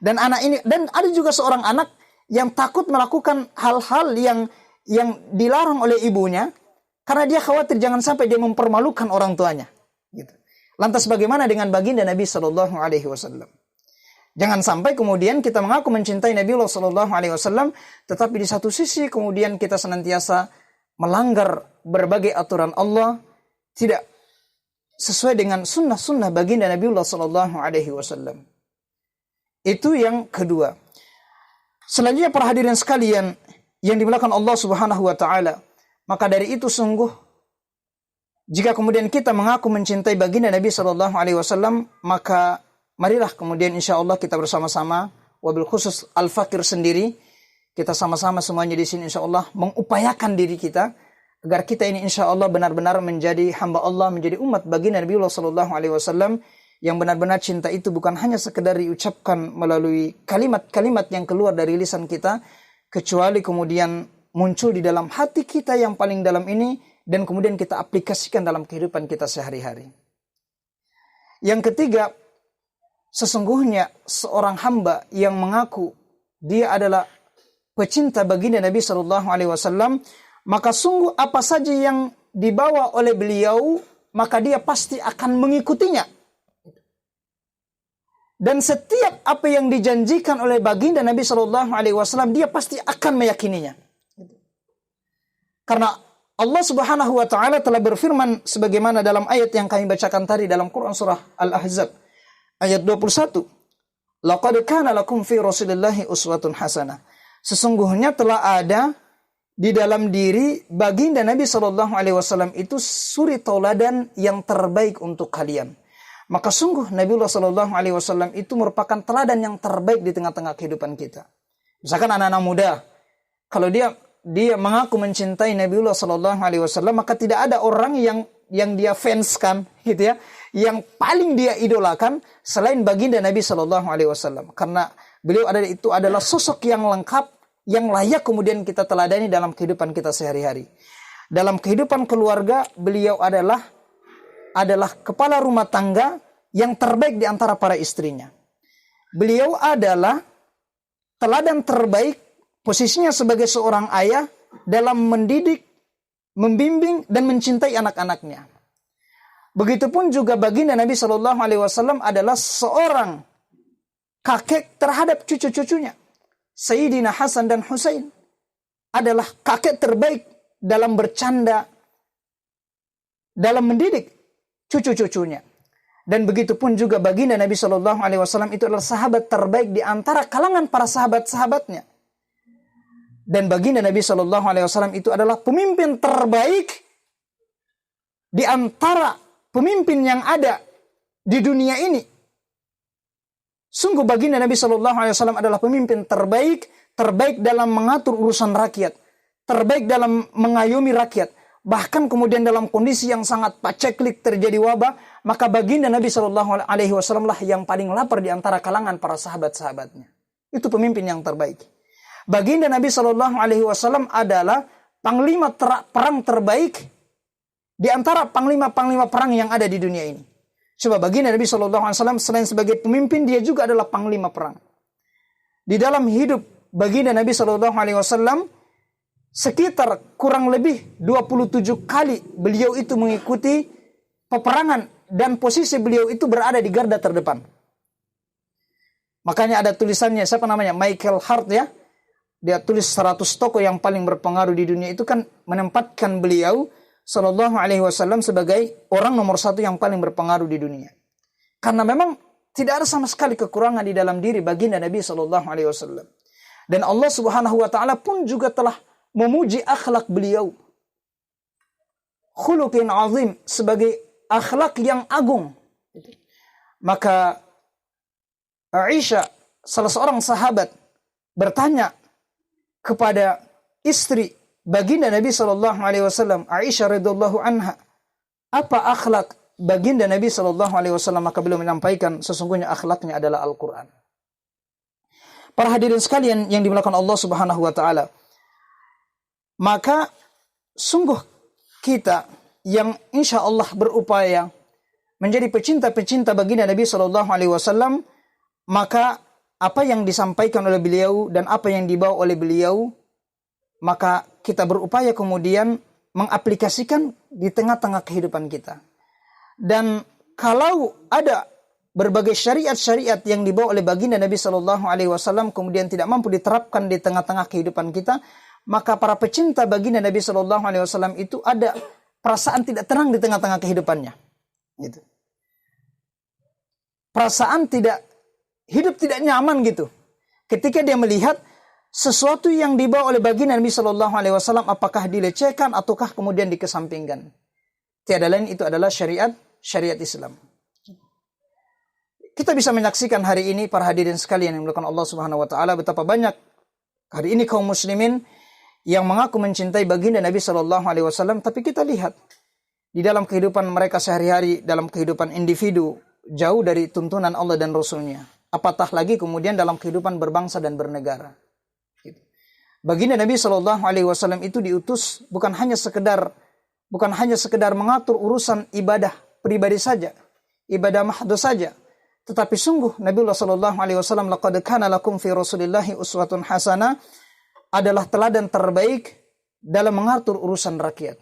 Dan anak ini, dan ada juga seorang anak yang takut melakukan hal-hal yang dilarang oleh ibunya, karena dia khawatir jangan sampai dia mempermalukan orang tuanya. Gitu. Lantas bagaimana dengan baginda Nabi sallallahu alaihi wasallam? Jangan sampai kemudian kita mengaku mencintai Nabiullah sallallahu alaihi wasallam, tetapi di satu sisi kemudian kita senantiasa melanggar berbagai aturan Allah, tidak sesuai dengan sunnah-sunnah baginda Nabiullah sallallahu alaihi wasallam. Itu yang kedua. Selanjutnya para hadirin sekalian yang dimuliakan Allah Subhanahu wa taala, maka dari itu sungguh jika kemudian kita mengaku mencintai baginda Nabi sallallahu alaihi wasallam, maka marilah kemudian insyaallah kita bersama-sama, wabil khusus al-fakir sendiri, kita sama-sama semuanya di sini insyaallah mengupayakan diri kita agar kita ini insyaallah benar-benar menjadi hamba Allah, menjadi umat baginda Nabi sallallahu alaihi wasallam yang benar-benar cinta itu bukan hanya sekedar diucapkan melalui kalimat-kalimat yang keluar dari lisan kita, kecuali kemudian muncul di dalam hati kita yang paling dalam ini, dan kemudian kita aplikasikan dalam kehidupan kita sehari-hari. Yang ketiga, sesungguhnya seorang hamba yang mengaku dia adalah pecinta baginda Nabi sallallahu alaihi wasallam, maka sungguh apa saja yang dibawa oleh beliau, maka dia pasti akan mengikutinya. Dan setiap apa yang dijanjikan oleh baginda Nabi sallallahu alaihi wasallam, dia pasti akan meyakininya. Karena Allah Subhanahu wa taala telah berfirman sebagaimana dalam ayat yang kami bacakan tadi dalam Quran surah Al-Ahzab ayat 21. Laqad kana lakum fi Rasulillahi uswatun hasanah. Sesungguhnya telah ada di dalam diri baginda Nabi sallallahu alaihi wasallam itu suri tauladan yang terbaik untuk kalian. Maka sungguh Nabiullah sallallahu alaihi wasallam itu merupakan teladan yang terbaik di tengah-tengah kehidupan kita. Misalkan anak-anak muda, kalau dia mengaku mencintai Nabiullah sallallahu alaihi wasallam, maka tidak ada orang yang dia fanskan gitu ya, yang paling dia idolakan selain baginda Nabi sallallahu alaihi wasallam. Karena beliau adalah sosok yang lengkap, yang layak kemudian kita teladani dalam kehidupan kita sehari-hari. Dalam kehidupan keluarga, beliau adalah kepala rumah tangga yang terbaik di antara para istrinya. Beliau adalah teladan terbaik posisinya sebagai seorang ayah dalam mendidik, membimbing, dan mencintai anak-anaknya. Begitupun juga baginda Nabi Shallallahu Alaihi Wasallam adalah seorang kakek terhadap cucu-cucunya. Sayyidina Hasan dan Husain adalah kakek terbaik dalam bercanda, dalam mendidik cucu-cucunya. Dan begitu pun juga baginda Nabi Shallallahu Alaihi Wasallam itu adalah sahabat terbaik di antara kalangan para sahabat-sahabatnya. Dan baginda Nabi Shallallahu Alaihi Wasallam itu adalah pemimpin terbaik di antara pemimpin yang ada di dunia ini. Sungguh baginda Nabi Shallallahu Alaihi Wasallam adalah pemimpin terbaik, terbaik dalam mengatur urusan rakyat, terbaik dalam mengayomi rakyat. Bahkan kemudian dalam kondisi yang sangat paceklik terjadi wabah, maka baginda Nabi Shallallahu Alaihi Wasallam lah yang paling lapar di antara kalangan para sahabat-sahabatnya. Itu pemimpin yang terbaik. Baginda Nabi Shallallahu Alaihi Wasallam adalah panglima perang terbaik di antara panglima-panglima perang yang ada di dunia ini. Coba baginda Nabi Shallallahu Alaihi Wasallam selain sebagai pemimpin, dia juga adalah panglima perang. Di dalam hidup baginda Nabi Shallallahu Alaihi Wasallam, sekitar kurang lebih 27 kali beliau itu mengikuti peperangan dan posisi beliau itu berada di garda terdepan. Makanya ada tulisannya, siapa namanya? Michael Hart ya. Dia tulis 100 tokoh yang paling berpengaruh di dunia, itu kan menempatkan beliau Sallallahu Alaihi Wasallam sebagai orang nomor 1 yang paling berpengaruh di dunia. Karena memang tidak ada sama sekali kekurangan di dalam diri baginda Nabi Sallallahu Alaihi Wasallam. Dan Allah Subhanahu Wa Taala pun juga telah memuji akhlak beliau. Khuluqin azim, sebagai akhlak yang agung. Maka Aisyah, salah seorang sahabat, bertanya kepada istri baginda Nabi Shallallahu Alaihi Wasallam, Aisyah radhiyallahu anha, apa akhlak baginda Nabi Shallallahu Alaihi Wasallam? Maka beliau menyampaikan, sesungguhnya akhlaknya adalah Al-Quran. Para hadirin sekalian yang dimuliakan Allah Subhanahu Wa Taala, maka sungguh kita yang insya Allah berupaya menjadi pecinta-pecinta baginda Nabi Shallallahu Alaihi Wasallam, maka apa yang disampaikan oleh beliau dan apa yang dibawa oleh beliau, maka kita berupaya kemudian mengaplikasikan di tengah-tengah kehidupan kita. Dan kalau ada berbagai syariat-syariat yang dibawa oleh baginda Nabi Shallallahu Alaihi Wasallam kemudian tidak mampu diterapkan di tengah-tengah kehidupan kita, maka para pecinta baginda Nabi Shallallahu Alaihi Wasallam itu ada perasaan tidak tenang di tengah-tengah kehidupannya. Gitu. Perasaan hidup tidak nyaman gitu. Ketika dia melihat sesuatu yang dibawa oleh baginda Nabi Shallallahu Alaihi Wasallam, apakah dilecehkan ataukah kemudian dikesampingkan. Tiada lain itu adalah syariat Islam. Kita bisa menyaksikan hari ini para hadirin sekalian yang dimuliakan Allah Subhanahu Wa Taala, betapa banyak hari ini kaum muslimin yang mengaku mencintai baginda Nabi Shallallahu Alaihi Wasallam, tapi kita lihat di dalam kehidupan mereka sehari-hari, dalam kehidupan individu, jauh dari tuntunan Allah dan Rasulnya. Apatah lagi kemudian dalam kehidupan berbangsa dan bernegara. Baginda Nabi Shallallahu Alaihi Wasallam itu diutus bukan hanya sekedar mengatur urusan ibadah pribadi saja, ibadah mahdoh saja, tetapi sungguh Nabiullah Shallallahu Alaihi Wasallam, laqad kana lakum fi Rasulillahi uswatun hasanah, adalah teladan terbaik dalam mengatur urusan rakyat.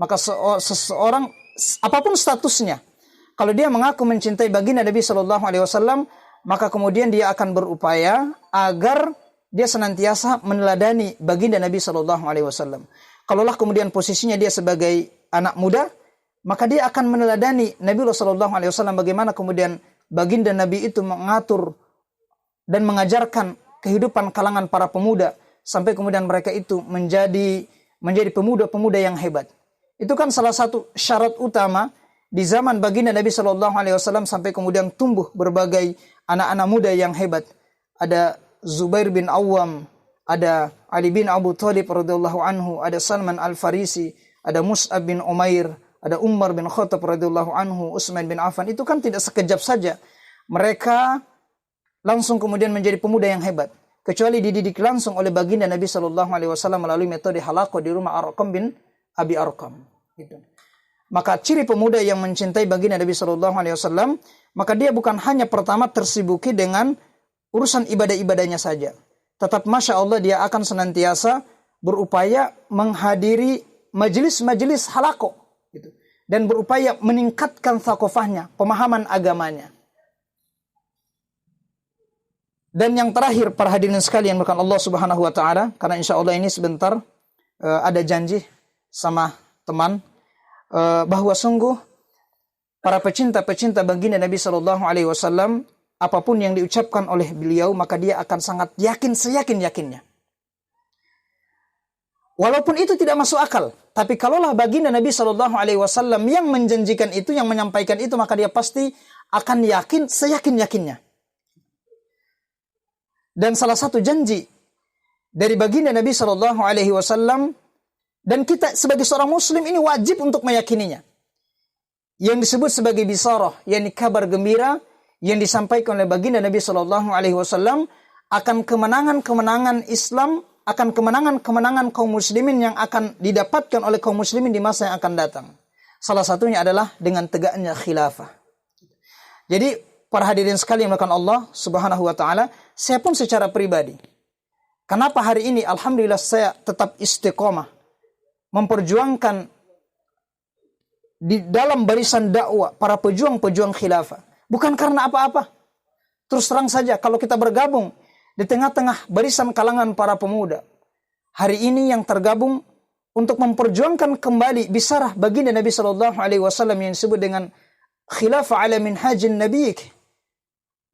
Maka seseorang apapun statusnya, kalau dia mengaku mencintai baginda Nabi Shallallahu Alaihi Wasallam, maka kemudian dia akan berupaya agar dia senantiasa meneladani baginda Nabi Shallallahu Alaihi Wasallam. Kalaulah kemudian posisinya dia sebagai anak muda, maka dia akan meneladani Nabiullah Shallallahu Alaihi Wasallam, bagaimana kemudian baginda Nabi itu mengatur dan mengajarkan kehidupan kalangan para pemuda sampai kemudian mereka itu menjadi pemuda-pemuda yang hebat. Itu kan salah satu syarat utama di zaman baginda Nabi Shallallahu Alaihi Wasallam sampai kemudian tumbuh berbagai anak-anak muda yang hebat. Ada Zubair bin Awam, ada Ali bin Abu Thalib radhiyallahu anhu, ada Salman Al-Farisi, ada Mus'ab bin Umair, ada Umar bin Khattab radhiyallahu anhu, Utsman bin Affan. Itu kan tidak sekejap saja mereka langsung kemudian menjadi pemuda yang hebat, kecuali dididik langsung oleh baginda Nabi Shallallahu Alaihi Wasallam melalui metode halaqah di rumah Arqam bin Abi Arqam. Gitu. Maka ciri pemuda yang mencintai baginda Nabi Shallallahu Alaihi Wasallam, maka dia bukan hanya pertama tersibuki dengan urusan ibadah-ibadahnya saja, tetap Masya Allah dia akan senantiasa berupaya menghadiri majelis-majelis halaqah gitu. Dan berupaya meningkatkan thaqafahnya, pemahaman agamanya. Dan yang terakhir para hadirin sekalian bukan Allah Subhanahu wa taala, karena insya Allah ini sebentar ada janji sama teman bahwa sungguh para pecinta-pecinta baginda Nabi sallallahu alaihi wasallam, apapun yang diucapkan oleh beliau maka dia akan sangat yakin seyakin-yakinnya. Walaupun itu tidak masuk akal, tapi kalaulah baginda Nabi sallallahu alaihi wasallam yang menjanjikan itu, yang menyampaikan itu, maka dia pasti akan yakin seyakin-yakinnya. Dan salah satu janji dari baginda Nabi sallallahu alaihi wasallam, dan kita sebagai seorang muslim ini wajib untuk meyakininya, yang disebut sebagai bisarah, yakni kabar gembira yang disampaikan oleh baginda Nabi sallallahu alaihi wasallam akan kemenangan-kemenangan Islam, akan kemenangan-kemenangan kaum muslimin yang akan didapatkan oleh kaum muslimin di masa yang akan datang. Salah satunya adalah dengan tegaknya khilafah. Jadi para hadirin sekalian yang dimuliakan Allah Subhanahu wa taala, saya pun secara pribadi, kenapa hari ini alhamdulillah saya tetap istiqomah memperjuangkan di dalam barisan dakwah para pejuang-pejuang khilafah. Bukan karena apa-apa. Terus terang saja, kalau kita bergabung di tengah-tengah barisan kalangan para pemuda hari ini yang tergabung untuk memperjuangkan kembali bisarah baginda Nabi sallallahu alaihi wasallam yang disebut dengan khilafah ala minhajin nabiyik,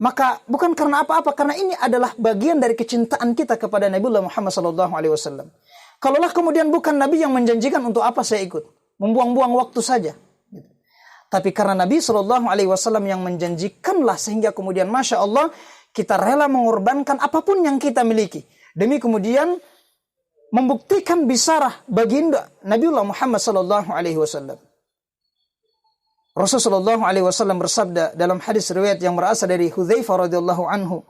maka bukan karena apa-apa, karena ini adalah bagian dari kecintaan kita kepada Nabiullah Muhammad sallallahu alaihi wasallam. Kalaulah kemudian bukan Nabi yang menjanjikan, untuk apa saya ikut? Membuang-buang waktu saja. Tapi karena Nabi sallallahu alaihi wasallam yang menjanjikanlah, sehingga kemudian Masya Allah kita rela mengorbankan apapun yang kita miliki demi kemudian membuktikan bisarah baginda Nabiullah Muhammad sallallahu alaihi wasallam. Rasulullah sallallahu alaihi wasallam bersabda dalam hadis riwayat yang berasal dari Hudzaifah radhiyallahu anhu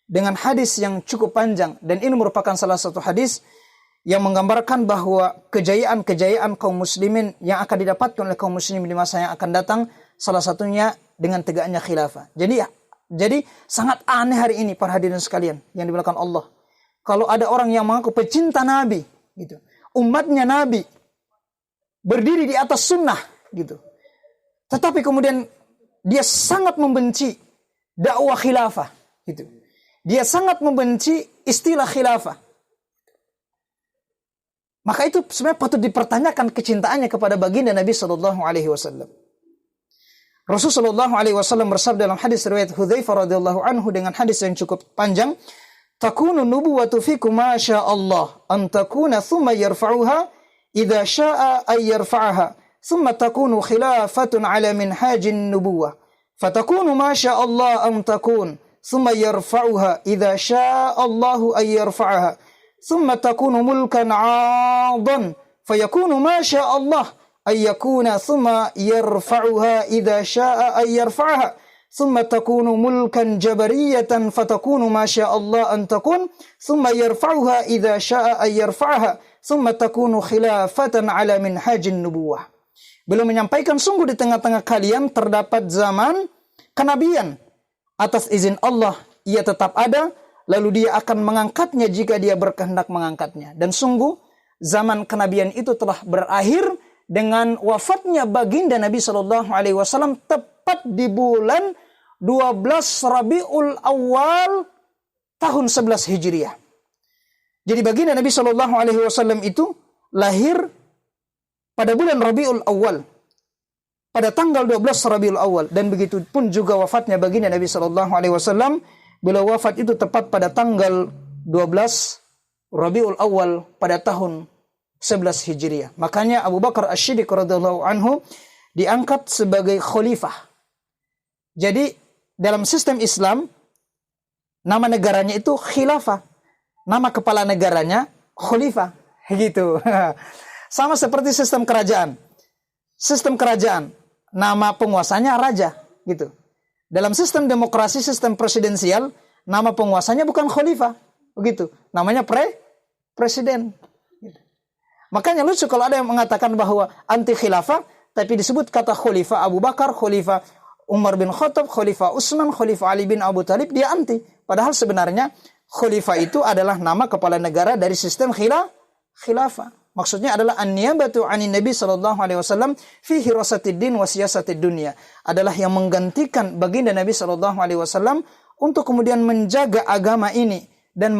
dengan hadis yang cukup panjang, dan ini merupakan salah satu hadis yang menggambarkan bahwa kejayaan-kejayaan kaum muslimin yang akan didapatkan oleh kaum muslimin di masa yang akan datang, salah satunya dengan tegaknya khilafah. Jadi sangat aneh hari ini para hadirin sekalian yang dimuliakan Allah, kalau ada orang yang mengaku pecinta Nabi gitu, umatnya Nabi, berdiri di atas sunnah gitu, tetapi kemudian dia sangat membenci dakwah khilafah gitu. Dia sangat membenci istilah khilafah. Maka itu sebenarnya patut dipertanyakan kecintaannya kepada baginda Nabi sallallahu alaihi wasallam. Rasulullah sallallahu alaihi wasallam bersabda dalam hadis riwayat Hudzaifah radhiyallahu anhu dengan hadis yang cukup panjang, "Takunu nubuwatu fikum ma syaa Allah an takuna thumma yarfa'uha idza syaa'a ay yarfa'aha, thumma takunu khilafatun 'ala minhajin nubuwah, fatakunu ma syaa Allah an takun, thumma yarfa'uha idza syaa'a Allahu ay yarfa'aha, thumma takunu mulkan 'adan, fayakunu ma syaa Allah ay yakuna, thumma yarfa'uha idza syaa'a ay yarfa'aha, thumma takunu mulkan jabariyatan fatakunu ma syaa Allah an takun, thumma yarfa'uha idza syaa'a ay yarfa'aha, thumma takunu khilafatan 'ala minhajin nubuwah." Beliau menyampaikan, sungguh di tengah-tengah kalian terdapat zaman kenabian, atas izin Allah ia tetap ada, lalu dia akan mengangkatnya jika dia berkehendak mengangkatnya. Dan sungguh zaman kenabian itu telah berakhir dengan wafatnya baginda Nabi sallallahu alaihi wasallam tepat di bulan 12 Rabiul Awal tahun 11 Hijriah. Jadi baginda Nabi sallallahu alaihi wasallam itu lahir pada bulan Rabiul Awal, pada tanggal 12 Rabiul Awal, dan begitu pun juga wafatnya baginda Nabi sallallahu alaihi wasallam. Beliau wafat itu tepat pada tanggal 12 Rabiul Awal pada tahun 11 Hijriah. Makanya Abu Bakar Asy-Siddiq radhiyallahu anhu diangkat sebagai khalifah. Jadi dalam sistem Islam nama negaranya itu khilafah, nama kepala negaranya khalifah, gitu. Sama seperti sistem kerajaan. Sistem kerajaan, nama penguasanya raja, gitu. Dalam sistem demokrasi, sistem presidensial, nama penguasanya bukan khalifah, begitu. Namanya presiden. Makanya lucu kalau ada yang mengatakan bahwa anti khilafah, tapi disebut kata khalifah Abu Bakar, khalifah Umar bin Khattab, khalifah Utsman, khalifah Ali bin Abu Thalib, dia anti. Padahal sebenarnya Khalifah itu adalah nama kepala negara dari sistem khilafah. Maksudnya adalah an-niyabatu 'anin Nabi sallallahu alaihi wasallam fi hirasatid din wa siyasatid dunya. Adalah yang menggantikan baginda Nabi sallallahu alaihi wasallam untuk kemudian menjaga agama ini dan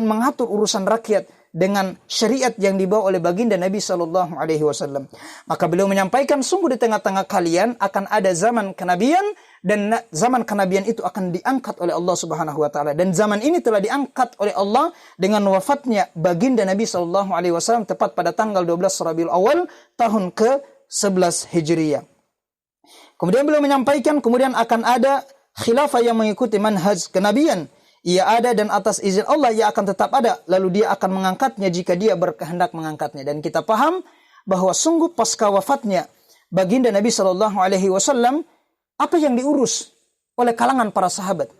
mengatur urusan rakyat dengan syariat yang dibawa oleh baginda Nabi sallallahu alaihi wasallam. Maka beliau menyampaikan, sungguh di tengah-tengah kalian akan ada zaman kenabian, dan zaman kenabian itu akan diangkat oleh Allah Subhanahu wa taala, dan zaman ini telah diangkat oleh Allah dengan wafatnya baginda Nabi sallallahu alaihi wasallam tepat pada tanggal 12 Rabiul Awal tahun ke-11 Hijriah. Kemudian beliau menyampaikan, kemudian akan ada khilafah yang mengikuti manhaj kenabian. Ia ada dan atas izin Allah ia akan tetap ada. Lalu dia akan mengangkatnya jika dia berkehendak mengangkatnya. Dan kita paham bahwa sungguh pasca wafatnya baginda Nabi sallallahu alaihi wasallam, apa yang diurus oleh kalangan para sahabat?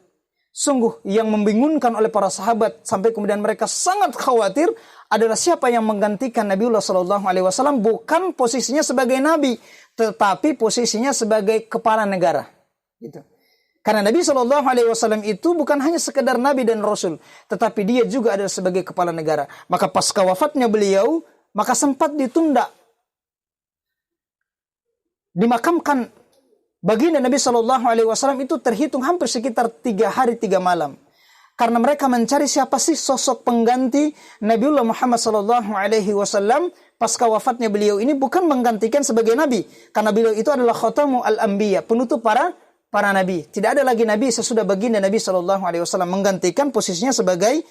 Sungguh yang membingungkan oleh para sahabat sampai kemudian mereka sangat khawatir adalah siapa yang menggantikan Nabiullah sallallahu alaihi wasallam, bukan posisinya sebagai nabi, tetapi posisinya sebagai kepala negara. Gitu. Karena Nabi Shallallahu Alaihi Wasallam itu bukan hanya sekedar Nabi dan Rasul, tetapi dia juga adalah sebagai kepala negara. Maka pasca wafatnya beliau, maka sempat ditunda dimakamkan baginda Nabi Shallallahu Alaihi Wasallam itu terhitung hampir sekitar 3 hari 3 malam. Karena mereka mencari siapa sih sosok pengganti Nabiullah Muhammad Shallallahu Alaihi Wasallam pasca wafatnya beliau ini, bukan menggantikan sebagai Nabi. Karena beliau itu adalah khatamu al-anbiya, penutup para nabi. Tidak ada lagi nabi sesudah baginda Nabi sallallahu alaihi wasallam, menggantikan posisinya sebagai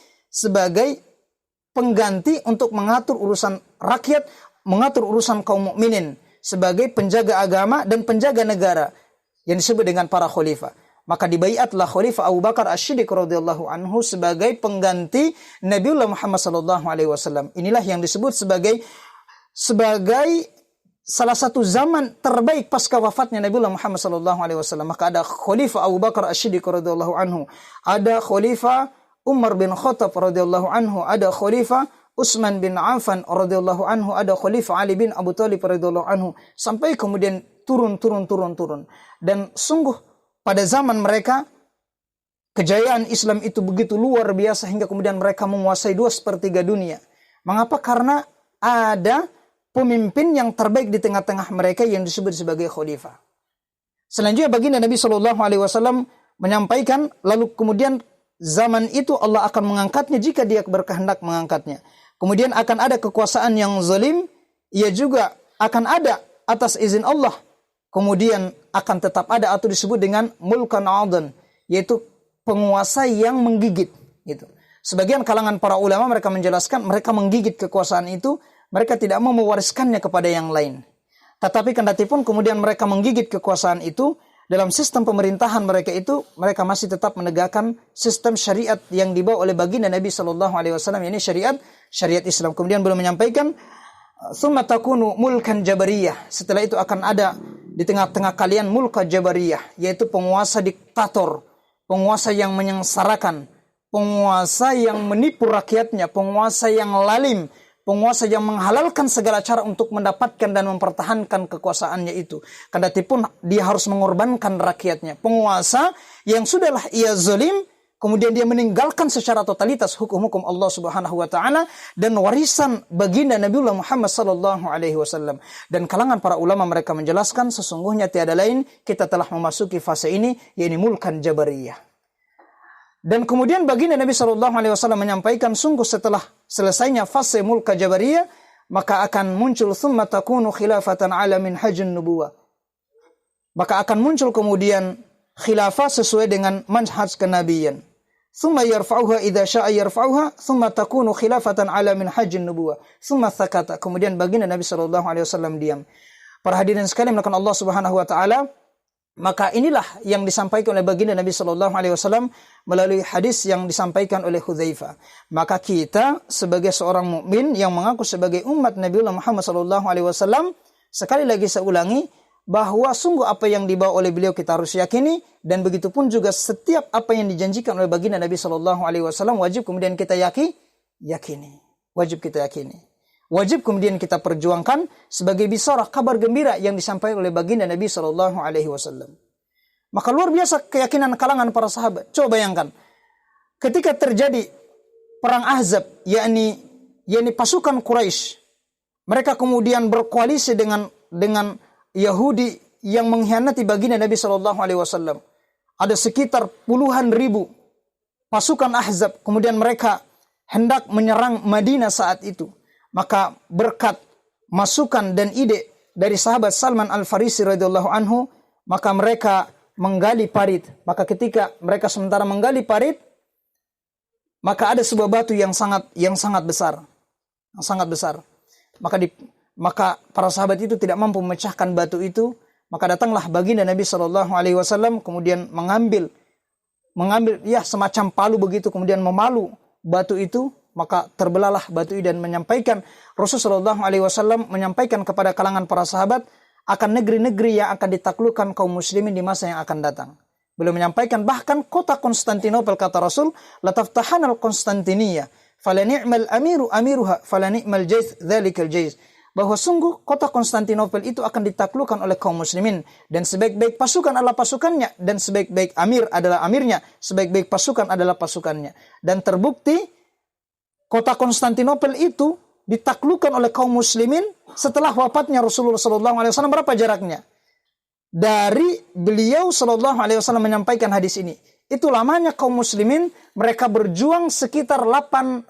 pengganti untuk mengatur urusan rakyat, mengatur urusan kaum mukminin, sebagai penjaga agama dan penjaga negara yang disebut dengan para khalifah. Maka dibaiatlah Khalifah Abu Bakar Asy-Siddiq radhiyallahu anhu sebagai pengganti Nabiullah Muhammad sallallahu alaihi wasallam. Inilah yang disebut sebagai salah satu zaman terbaik pasca wafatnya Nabiullah Muhammad sallallahu alaihi wasallam. Maka ada Khalifah Abu Bakar Asy-Siddiq radhiyallahu anhu, ada Khalifah Umar bin Khattab radhiyallahu anhu, ada Khalifah Utsman bin Affan radhiyallahu anhu, ada Khalifah Ali bin Abu Thalib radhiyallahu anhu, sampai kemudian turun. Dan sungguh pada zaman mereka kejayaan Islam itu begitu luar biasa hingga kemudian mereka menguasai 2/3 dunia. Mengapa? Karena ada pemimpin yang terbaik di tengah-tengah mereka yang disebut sebagai khalifah. Selanjutnya baginda Nabi Shallallahu Alaihi Wasallam menyampaikan, lalu kemudian zaman itu Allah akan mengangkatnya jika dia berkehendak mengangkatnya. Kemudian akan ada kekuasaan yang zalim, ia juga akan ada atas izin Allah. Kemudian akan tetap ada atau disebut dengan mulkan adan, yaitu penguasa yang menggigit. Gitu. Sebagian kalangan para ulama mereka menjelaskan mereka menggigit kekuasaan itu. Mereka tidak mau mewariskannya kepada yang lain. Tetapi kendati pun kemudian mereka menggigit kekuasaan itu, dalam sistem pemerintahan mereka itu, mereka masih tetap menegakkan sistem syariat yang dibawa oleh baginda Nabi Shallallahu Alaihi Wasallam, ini syariat Islam. Kemudian beliau menyampaikan, "Tsumma takunu mulkan jabariyah." Setelah itu akan ada di tengah-tengah kalian mulka jabariyah, yaitu penguasa diktator, penguasa yang menyengsarakan, penguasa yang menipu rakyatnya, penguasa yang lalim, penguasa yang menghalalkan segala cara untuk mendapatkan dan mempertahankan kekuasaannya itu. Kendati pun dia harus mengorbankan rakyatnya. Penguasa yang sudahlah ia zalim, kemudian dia meninggalkan secara totalitas hukum-hukum Allah Subhanahu wa taala dan warisan baginda Nabiullah Muhammad sallallahu alaihi wasallam. Dan kalangan para ulama mereka menjelaskan sesungguhnya tiada lain kita telah memasuki fase ini, yaitu mulkan jabariyah. Dan kemudian baginda Nabi sallallahu alaihi wasallam menyampaikan, sungguh setelah selesainya fase mulka jabariyah, maka akan muncul tsumma takunu khilafatan ala minhajun nubuwah. Maka akan muncul kemudian khilafah sesuai dengan manhaj kenabian. Tsumma yarfa'uha idza syaa yarfa'uha, tsumma takunu khilafatan ala minhajun nubuwah. Tsumma sakata. Kemudian baginda Nabi sallallahu alaihi wasallam diam. Para hadirin sekalian melakukan Allah Subhanahu wa taala, maka inilah yang disampaikan oleh baginda Nabi Shallallahu Alaihi Wasallam melalui hadis yang disampaikan oleh Hudzaifah. Maka kita sebagai seorang mukmin yang mengaku sebagai umat Nabiullah Muhammad Shallallahu Alaihi Wasallam, sekali lagi saya ulangi bahwa sungguh apa yang dibawa oleh beliau kita harus yakini, dan begitu pun juga setiap apa yang dijanjikan oleh baginda Nabi Shallallahu Alaihi Wasallam wajib kemudian kita yakini, wajib kita yakini. Wajib kemudian kita perjuangkan sebagai bisarah, kabar gembira yang disampaikan oleh baginda Nabi Shallallahu Alaihi Wasallam. Maka luar biasa keyakinan kalangan para sahabat. Coba bayangkan, ketika terjadi perang Ahzab, yakni pasukan Quraisy, mereka kemudian berkoalisi dengan Yahudi yang mengkhianati baginda Nabi Shallallahu Alaihi Wasallam. Ada sekitar puluhan ribu pasukan Ahzab, kemudian mereka hendak menyerang Madinah saat itu. Maka berkat masukan dan ide dari sahabat Salman Al-Farisi radhiyallahu anhu, maka mereka menggali parit. Maka ketika mereka sementara menggali parit, maka ada sebuah batu yang sangat besar. Maka para sahabat itu tidak mampu memecahkan batu itu. Maka datanglah baginda Nabi Shallallahu Alaihi Wasallam, kemudian mengambil ya semacam palu begitu, kemudian memalu batu itu. Maka terbelahlah batu itu dan menyampaikan, Rasulullah Shallallahu Alaihi Wasallam menyampaikan kepada kalangan para sahabat akan negeri-negeri yang akan ditaklukkan kaum muslimin di masa yang akan datang. Beliau menyampaikan bahkan kota Konstantinopel, kata Rasul, lataftahanal Konstantiniyah fala ni'mal amiru amiruha fala ni'mal jayz dzalikal jayz, bahwa sungguh kota Konstantinopel itu akan ditaklukkan oleh kaum muslimin, dan sebaik-baik pasukan adalah pasukannya, dan sebaik-baik amir adalah amirnya, sebaik-baik pasukan adalah pasukannya. Dan terbukti kota Konstantinopel itu ditaklukkan oleh kaum muslimin setelah wafatnya Rasulullah SAW. Berapa jaraknya? Dari beliau SAW menyampaikan hadis ini, itu lamanya kaum muslimin, mereka berjuang sekitar 850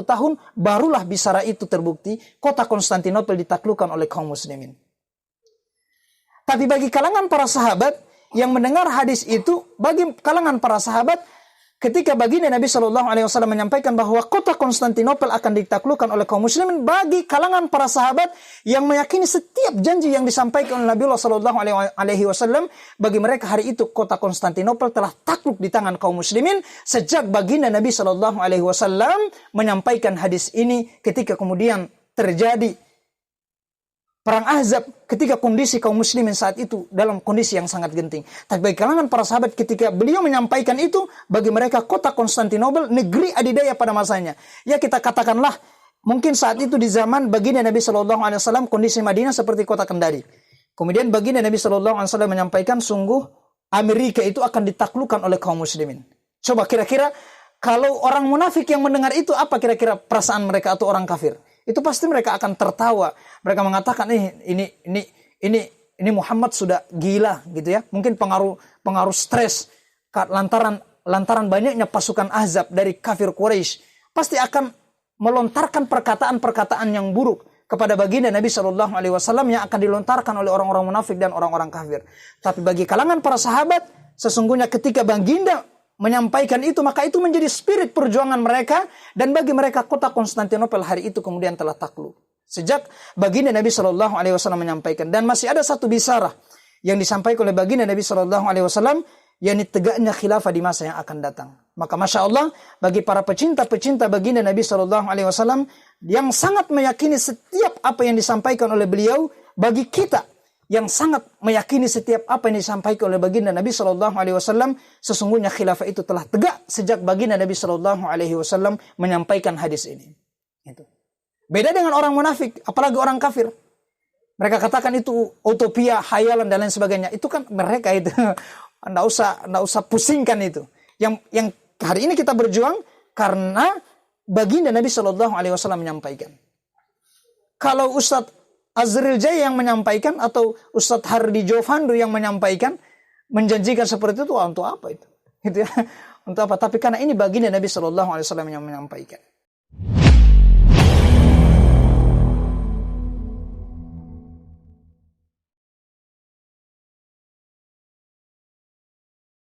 tahun, barulah bisara itu terbukti, kota Konstantinopel ditaklukkan oleh kaum muslimin. Tapi bagi kalangan para sahabat yang mendengar hadis itu, bagi kalangan para sahabat, ketika baginda Nabi Shallallahu Alaihi Wasallam menyampaikan bahwa kota Konstantinopel akan ditaklukkan oleh kaum muslimin, bagi kalangan para sahabat yang meyakini setiap janji yang disampaikan oleh Nabi Shallallahu Alaihi Wasallam, bagi mereka hari itu kota Konstantinopel telah takluk di tangan kaum muslimin sejak baginda Nabi Shallallahu Alaihi Wasallam menyampaikan hadis ini. Ketika kemudian terjadi perang Ahzab, ketika kondisi kaum muslimin saat itu dalam kondisi yang sangat genting. Tapi bagi kalangan para sahabat, ketika beliau menyampaikan itu, bagi mereka kota Konstantinopel negeri adidaya pada masanya. Ya, kita katakanlah mungkin saat itu di zaman baginda Nabi Shallallahu Alaihi Wasallam kondisi Madinah seperti kota Kendari. Kemudian baginda Nabi Shallallahu Alaihi Wasallam menyampaikan sungguh Amerika itu akan ditaklukkan oleh kaum muslimin. Coba kira-kira kalau orang munafik yang mendengar itu, apa kira-kira perasaan mereka, atau orang kafir? Itu pasti mereka akan tertawa. Mereka mengatakan, ini Muhammad sudah gila gitu ya. Mungkin pengaruh stres lantaran banyaknya pasukan Ahzab dari kafir Quraisy, pasti akan melontarkan perkataan-perkataan yang buruk kepada baginda Nabi Shallallahu Alaihi Wasallam yang akan dilontarkan oleh orang-orang munafik dan orang-orang kafir. Tapi bagi kalangan para sahabat, sesungguhnya ketika baginda menyampaikan itu, maka itu menjadi spirit perjuangan mereka, dan bagi mereka kota Konstantinopel hari itu kemudian telah takluk sejak baginda Nabi Shallallahu Alaihi Wasallam menyampaikan. Dan masih ada satu bisarah yang disampaikan oleh baginda Nabi Shallallahu Alaihi Wasallam, yakni tegaknya khilafah di masa yang akan datang. Maka masya Allah, bagi para pecinta baginda Nabi Shallallahu Alaihi Wasallam yang sangat meyakini setiap apa yang disampaikan oleh beliau, bagi kita yang sangat meyakini setiap apa yang disampaikan oleh baginda Nabi Shallallahu Alaihi Wasallam, sesungguhnya khilafah itu telah tegak sejak baginda Nabi Shallallahu Alaihi Wasallam menyampaikan hadis ini. Itu beda dengan orang munafik, apalagi orang kafir. Mereka katakan itu utopia, khayalan dan lain sebagainya. Itu kan mereka itu, nggak usah pusingkan itu. Yang hari ini kita berjuang karena baginda Nabi Shallallahu Alaihi Wasallam menyampaikan. Kalau Ustadz Azril Jaya yang menyampaikan, atau Ustadz Hardi Jovandu yang menyampaikan, menjanjikan seperti itu, untuk apa itu? Gitu ya. Untuk apa? Tapi karena ini baginda Nabi Shallallahu Alaihi Wasallam yang menyampaikan.